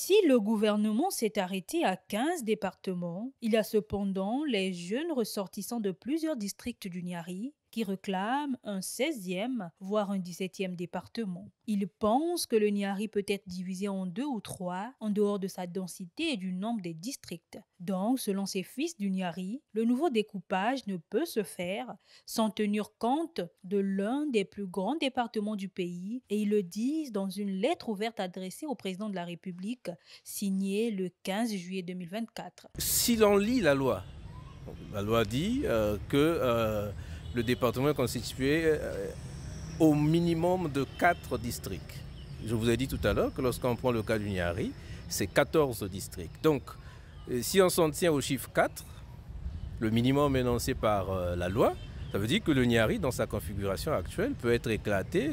Si le gouvernement s'est arrêté à 15 départements, il y a cependant les jeunes ressortissants de plusieurs districts du Niari qui réclament un 16e, voire un 17e département. Ils pensent que le Niari peut être divisé en deux ou trois en dehors de sa densité et du nombre des districts. Donc, selon ces fils du Niari, le nouveau découpage ne peut se faire sans tenir compte de l'un des plus grands départements du pays, et ils le disent dans une lettre ouverte adressée au président de la République, signée le 15 juillet 2024. Si l'on lit la loi dit que le département est constitué au minimum de 4 districts. Je vous ai dit tout à l'heure que lorsqu'on prend le cas du Niari, c'est 14 districts. Donc, si on s'en tient au chiffre 4, le minimum énoncé par la loi, ça veut dire que le Niari, dans sa configuration actuelle, peut être éclaté.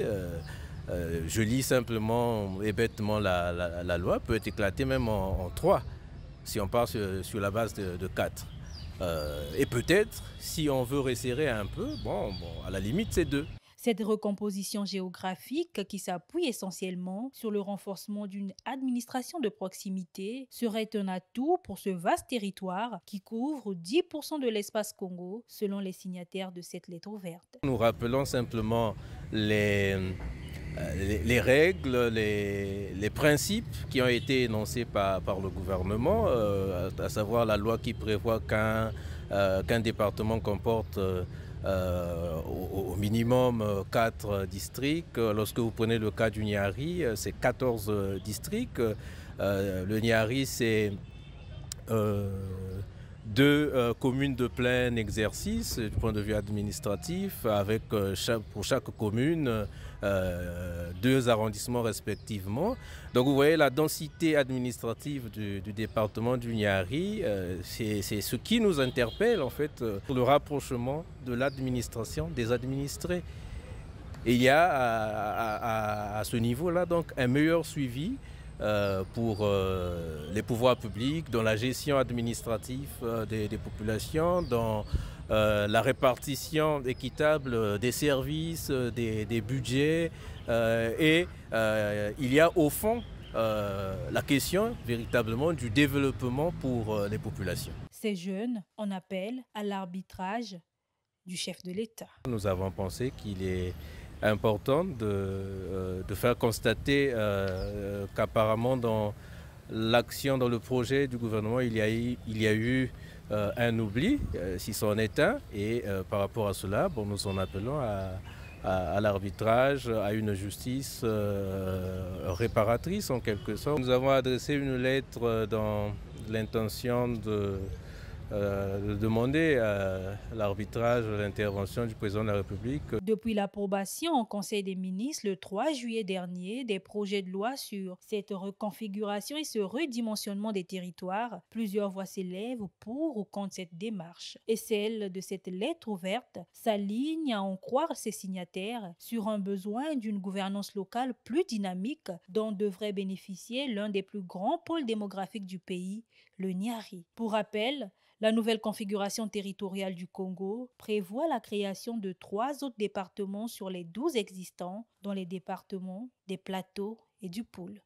Je lis simplement et bêtement la loi, peut être éclaté même en 3, si on part sur la base de 4. Et peut-être, si on veut resserrer un peu, à la limite, c'est 2. Cette recomposition géographique, qui s'appuie essentiellement sur le renforcement d'une administration de proximité, serait un atout pour ce vaste territoire qui couvre 10% de l'espace Congo, selon les signataires de cette lettre ouverte. Nous rappelons simplement les règles, les principes qui ont été énoncés par le gouvernement, à savoir la loi qui prévoit qu'un département comporte au minimum 4 districts. Lorsque vous prenez le cas du Niari, c'est 14 districts. Le Niari, c'est deux communes de plein exercice du point de vue administratif, avec pour chaque commune 2 arrondissements respectivement. Donc vous voyez la densité administrative du département du Niari, c'est ce qui nous interpelle en fait pour le rapprochement de l'administration des administrés. Et il y a à ce niveau-là donc un meilleur suivi pour les pouvoirs publics, dans la gestion administrative des populations, dans la répartition équitable des services, des budgets. Et il y a au fond la question véritablement du développement pour les populations. Ces jeunes en appellent à l'arbitrage du chef de l'État. Nous avons pensé qu'il est important de faire constater qu'apparemment dans l'action, dans le projet du gouvernement, il y a eu un oubli, si c'en est un, et par rapport à cela, nous en appelons à l'arbitrage, à une justice réparatrice en quelque sorte. Nous avons adressé une lettre dans l'intention de demander à l'arbitrage, l'intervention du président de la République. Depuis l'approbation au Conseil des ministres le 3 juillet dernier des projets de loi sur cette reconfiguration et ce redimensionnement des territoires, plusieurs voix s'élèvent pour ou contre cette démarche. Et celle de cette lettre ouverte s'aligne, à en croire ses signataires, sur un besoin d'une gouvernance locale plus dynamique dont devrait bénéficier l'un des plus grands pôles démographiques du pays, le Niari. Pour rappel, la nouvelle configuration territoriale du Congo prévoit la création de 3 autres départements sur les 12 existants, dont les départements des Plateaux et du Pôle.